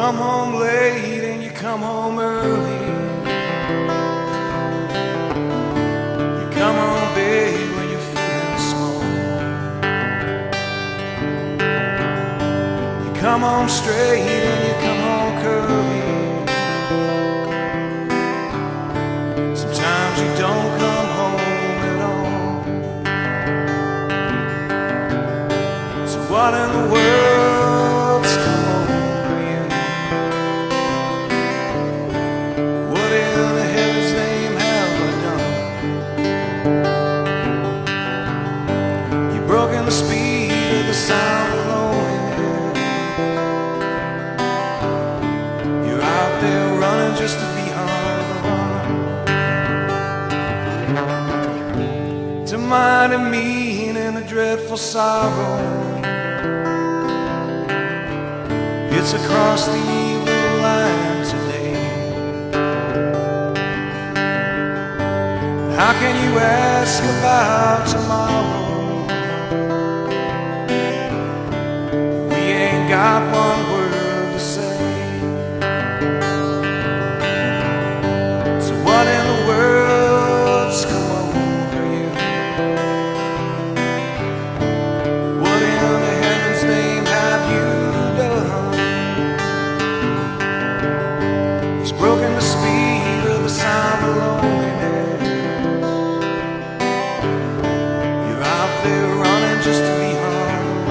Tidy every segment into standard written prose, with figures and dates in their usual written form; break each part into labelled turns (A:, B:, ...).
A: come home late and you come home early. You come home big when you're feeling small. You come home straight and you come home curly. Sometimes you don't come home at all. So what in the world's come over you? What in the heaven's name have I done? You've broken the speed of the sound of loneliness. You're out there running just to be on the run. To mighty mean and a dreadful sorrow, it's across the evil line today. How can you ask about tomorrow? We ain't got one word to say. So what in the world's come over you? What in the heaven's name have you done? He's broken the speed of the sound of loneliness. You're out there running just to be home.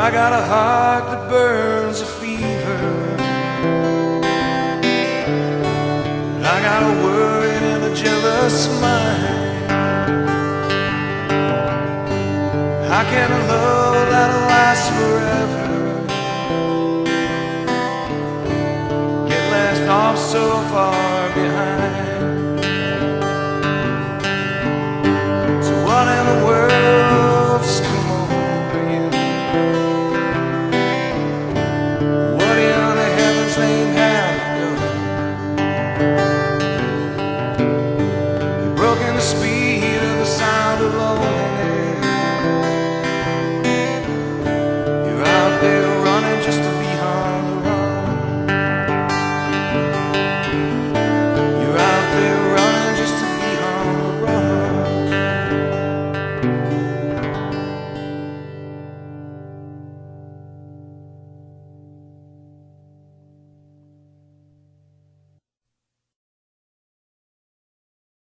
A: I got a heart that burns a fever. I got a worried and a jealous mind. How can a love that'll last forever get left off so far behind?